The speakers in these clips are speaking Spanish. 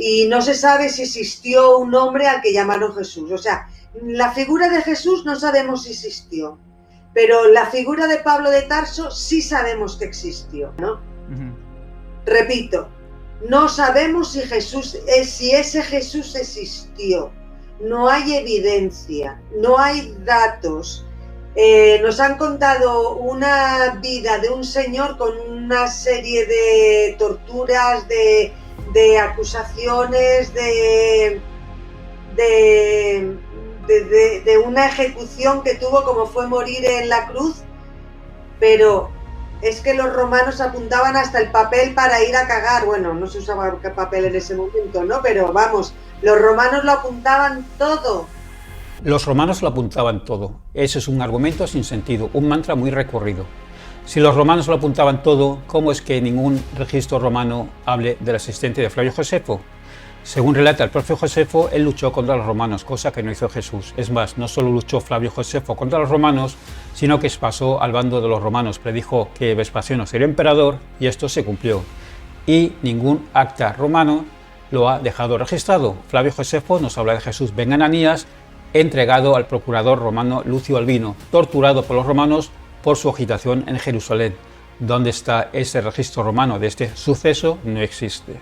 y no se sabe si existió un hombre al que llamaron Jesús. O sea, la figura de Jesús no sabemos si existió, pero la figura de Pablo de Tarso sí sabemos que existió, ¿no? Repito, no sabemos si ese Jesús existió. No hay evidencia, no hay datos. Nos han contado una vida de un señor con una serie de torturas, de acusaciones, de una ejecución que tuvo, como fue morir en la cruz, pero es que los romanos apuntaban hasta el papel para ir a cagar. Bueno, no se usaba papel en ese momento, ¿no? Pero vamos, los romanos lo apuntaban todo. Los romanos lo apuntaban todo. Ese es un argumento sin sentido, un mantra muy recurrido. Si los romanos lo apuntaban todo, ¿cómo es que ningún registro romano hable de la existencia de Flavio Josefo? Según relata el propio Josefo, él luchó contra los romanos, cosa que no hizo Jesús. Es más, no solo luchó Flavio Josefo contra los romanos, sino que pasó al bando de los romanos, predijo que Vespasiano sería emperador y esto se cumplió. Y ningún acta romano lo ha dejado registrado. Flavio Josefo nos habla de Jesús ben Ananías, entregado al procurador romano Lucio Albino, torturado por los romanos por su agitación en Jerusalén. ¿Dónde está ese registro romano de este suceso? No existe.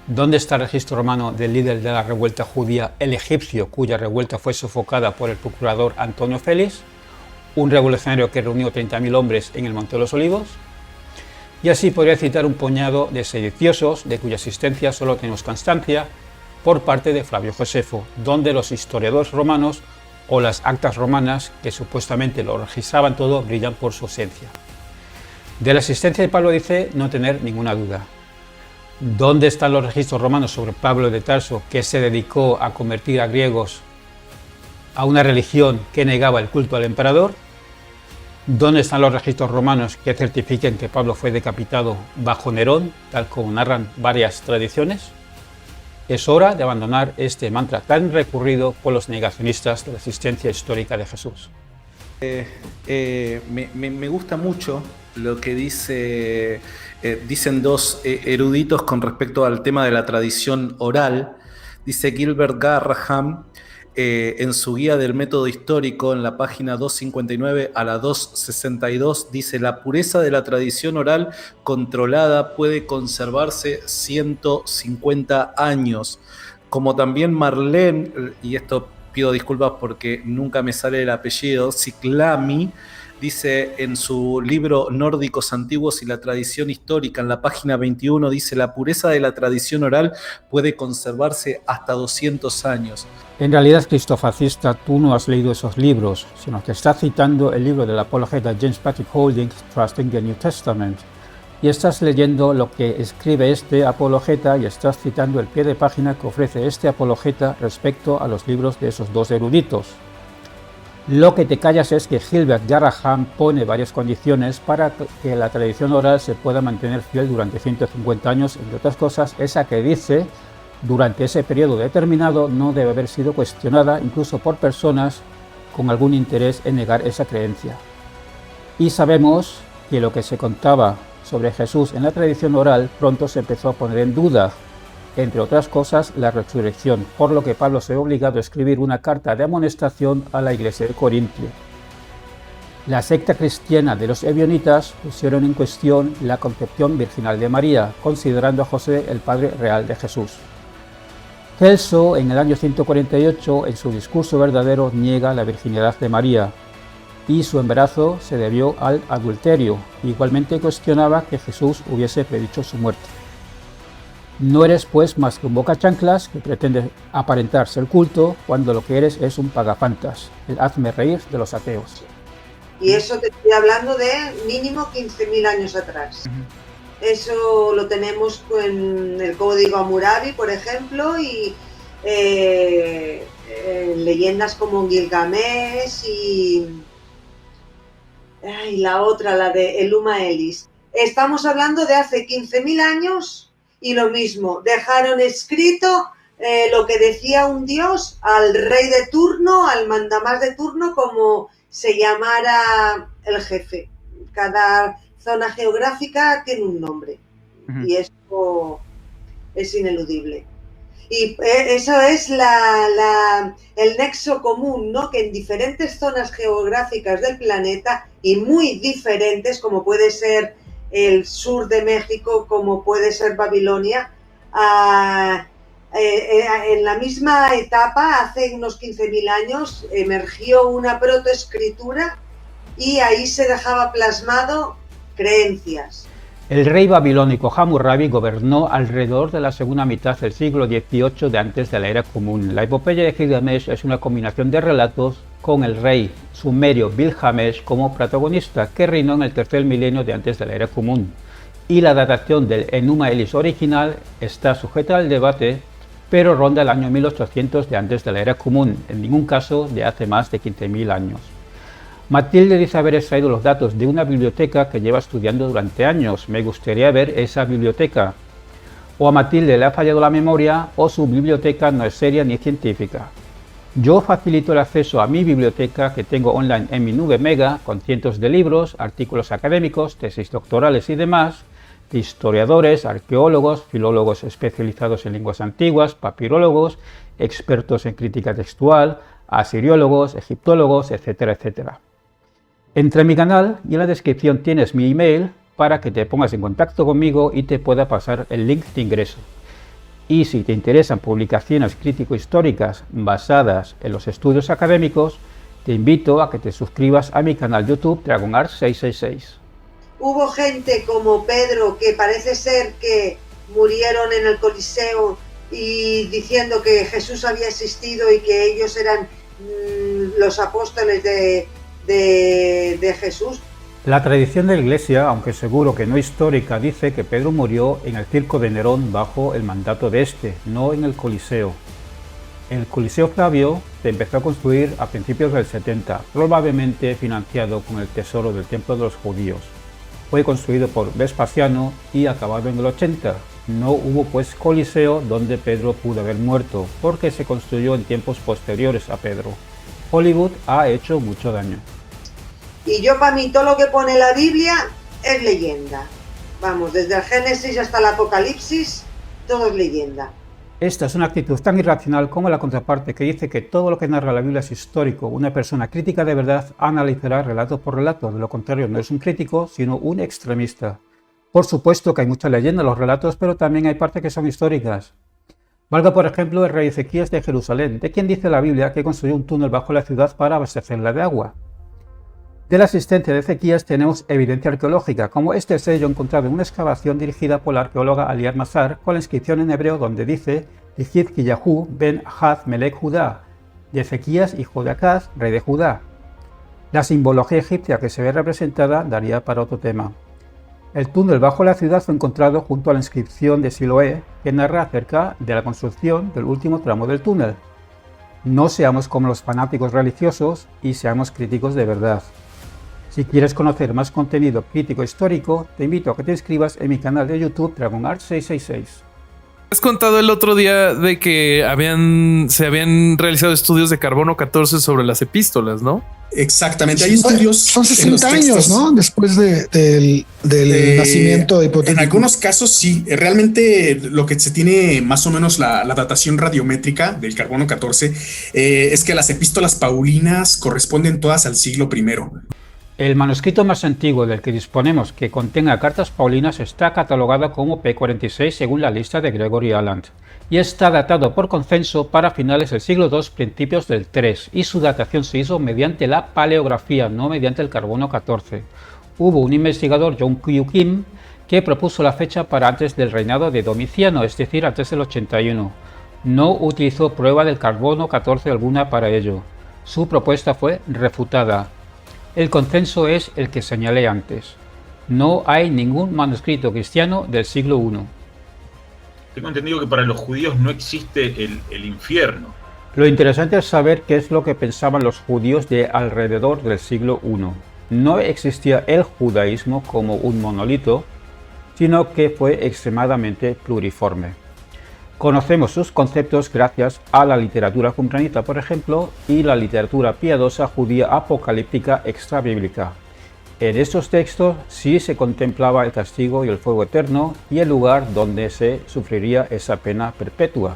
¿Dónde está el registro romano del líder de la revuelta judía, el egipcio, cuya revuelta fue sofocada por el procurador Antonio Félix, un revolucionario que reunió 30.000 hombres en el Monte de los Olivos? Y así podría citar un puñado de sediciosos de cuya existencia solo tenemos constancia por parte de Flavio Josefo, donde los historiadores romanos o las actas romanas, que supuestamente lo registraban todo, brillan por su ausencia. De la existencia de Pablo dice no tener ninguna duda. ¿Dónde están los registros romanos sobre Pablo de Tarso, que se dedicó a convertir a griegos a una religión que negaba el culto al emperador? ¿Dónde están los registros romanos que certifiquen que Pablo fue decapitado bajo Nerón, tal como narran varias tradiciones? Es hora de abandonar este mantra tan recurrido por los negacionistas de la existencia histórica de Jesús. Me gusta mucho lo que dicen dos eruditos con respecto al tema de la tradición oral. Dice Gilbert Graham en su guía del método histórico, en la página 259 a la 262, dice: la pureza de la tradición oral controlada puede conservarse 150 años. Como también Marlene, y esto pido disculpas porque nunca me sale el apellido, Ciclami, dice en su libro Nórdicos Antiguos y la Tradición Histórica, en la página 21, dice: la pureza de la tradición oral puede conservarse hasta 200 años. En realidad, cristofascista, tú no has leído esos libros, sino que estás citando el libro del apologeta James Patrick Holding, Trusting the New Testament, y estás leyendo lo que escribe este apologeta y estás citando el pie de página que ofrece este apologeta respecto a los libros de esos dos eruditos. Lo que te callas es que Gilbert Graham pone varias condiciones para que la tradición oral se pueda mantener fiel durante 150 años, entre otras cosas, esa que dice durante ese periodo determinado no debe haber sido cuestionada incluso por personas con algún interés en negar esa creencia. Y sabemos que lo que se contaba sobre Jesús en la tradición oral pronto se empezó a poner en duda, entre otras cosas la resurrección, por lo que Pablo se ve obligado a escribir una carta de amonestación a la iglesia de Corintio. La secta cristiana de los ebionitas pusieron en cuestión la concepción virginal de María, considerando a José el padre real de Jesús. Celso, en el año 148, en su discurso verdadero, niega la virginidad de María y su embarazo se debió al adulterio. Igualmente cuestionaba que Jesús hubiese predicho su muerte. No eres pues más que un bocachanclas que pretende aparentar ser culto cuando lo que eres es un pagafantas, el hazme reír de los ateos. Y eso te estoy hablando de mínimo 15.000 años atrás. Eso lo tenemos en el Código Hammurabi, por ejemplo, y leyendas como Gilgamesh y la otra, la de Enuma Elis. Estamos hablando de hace 15.000 años y lo mismo, dejaron escrito lo que decía un dios al rey de turno, al mandamás de turno, como se llamara el jefe. Cada zona geográfica tiene un nombre y eso es ineludible. Y eso es el nexo común, ¿no? Que en diferentes zonas geográficas del planeta y muy diferentes, como puede ser el sur de México, como puede ser Babilonia, en la misma etapa, hace unos 15.000 años, emergió una protoescritura y ahí se dejaba plasmado creencias. El rey babilónico Hammurabi gobernó alrededor de la segunda mitad del siglo XVIII de antes de la era común. La epopeya de Gilgamesh es una combinación de relatos con el rey sumerio Bilgamesh como protagonista, que reinó en el tercer milenio de antes de la era común. Y la datación del Enuma Elish original está sujeta al debate, pero ronda el año 1800 de antes de la era común, en ningún caso de hace más de 15.000 años. Matilde dice haber extraído los datos de una biblioteca que lleva estudiando durante años. Me gustaría ver esa biblioteca. O a Matilde le ha fallado la memoria o su biblioteca no es seria ni científica. Yo facilito el acceso a mi biblioteca que tengo online en mi nube Mega con cientos de libros, artículos académicos, tesis doctorales y demás, de historiadores, arqueólogos, filólogos especializados en lenguas antiguas, papirólogos, expertos en crítica textual, asiriólogos, egiptólogos, etcétera, etcétera. Entra en mi canal y en la descripción tienes mi email para que te pongas en contacto conmigo y te pueda pasar el link de ingreso. Y si te interesan publicaciones crítico-históricas basadas en los estudios académicos, te invito a que te suscribas a mi canal YouTube DragonArt666. Hubo gente como Pedro que parece ser que murieron en el Coliseo y diciendo que Jesús había existido y que ellos eran los apóstoles de Jesús. La tradición de la Iglesia, aunque seguro que no histórica, dice que Pedro murió en el circo de Nerón bajo el mandato de este, no en el Coliseo. El Coliseo Flavio se empezó a construir a principios del 70, probablemente financiado con el tesoro del templo de los judíos. Fue construido por Vespasiano y acabado en el 80. No hubo pues Coliseo donde Pedro pudo haber muerto, porque se construyó en tiempos posteriores a Pedro. Hollywood ha hecho mucho daño. Y yo, para mí, todo lo que pone la Biblia es leyenda. Vamos, desde el Génesis hasta el Apocalipsis, todo es leyenda. Esta es una actitud tan irracional como la contraparte que dice que todo lo que narra la Biblia es histórico. Una persona crítica de verdad analizará relato por relato, de lo contrario no es un crítico, sino un extremista. Por supuesto que hay mucha leyenda en los relatos, pero también hay partes que son históricas. Valga por ejemplo el rey Ezequías de Jerusalén, de quien dice la Biblia que construyó un túnel bajo la ciudad para abastecerla de agua. De la existencia de Ezequías tenemos evidencia arqueológica, como este sello encontrado en una excavación dirigida por la arqueóloga Aliar Mazar, con la inscripción en hebreo donde dice Yahú ben Ahaz melech Judá, de Ezequías hijo de Acaz, rey de Judá. La simbología egipcia que se ve representada daría para otro tema. El túnel bajo la ciudad fue encontrado junto a la inscripción de Siloé, que narra acerca de la construcción del último tramo del túnel. No seamos como los fanáticos religiosos y seamos críticos de verdad. Si quieres conocer más contenido crítico histórico, te invito a que te inscribas en mi canal de YouTube DragonArt666. Has contado el otro día de que se habían realizado estudios de carbono 14 sobre las epístolas, ¿no? Exactamente, hay estudios. Son 60 años, ¿no? Después del nacimiento hipotético. En algunos casos sí, realmente lo que se tiene más o menos la datación radiométrica del carbono 14 es que las epístolas paulinas corresponden todas al siglo I. El manuscrito más antiguo del que disponemos que contenga cartas paulinas está catalogado como P46 según la lista de Gregory Aland y está datado por consenso para finales del siglo II, principios del III, y su datación se hizo mediante la paleografía, no mediante el carbono 14. Hubo un investigador, John Q. Kim, que propuso la fecha para antes del reinado de Domiciano, es decir, antes del 81. No utilizó prueba del carbono 14 alguna para ello. Su propuesta fue refutada. El consenso es el que señalé antes. No hay ningún manuscrito cristiano del siglo I. Tengo entendido que para los judíos no existe el infierno. Lo interesante es saber qué es lo que pensaban los judíos de alrededor del siglo I. No existía el judaísmo como un monolito, sino que fue extremadamente pluriforme. Conocemos sus conceptos gracias a la literatura qumranita, por ejemplo, y la literatura piadosa judía apocalíptica extrabíblica. En estos textos sí se contemplaba el castigo y el fuego eterno y el lugar donde se sufriría esa pena perpetua.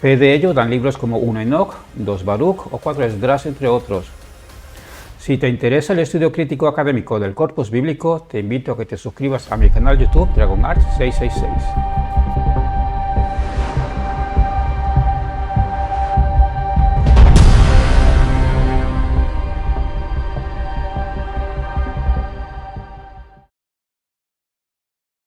Fe de ello dan libros como 1 Enoch, 2 Baruch o 4 Esdras, entre otros. Si te interesa el estudio crítico académico del corpus bíblico, te invito a que te suscribas a mi canal YouTube DragonArt 666.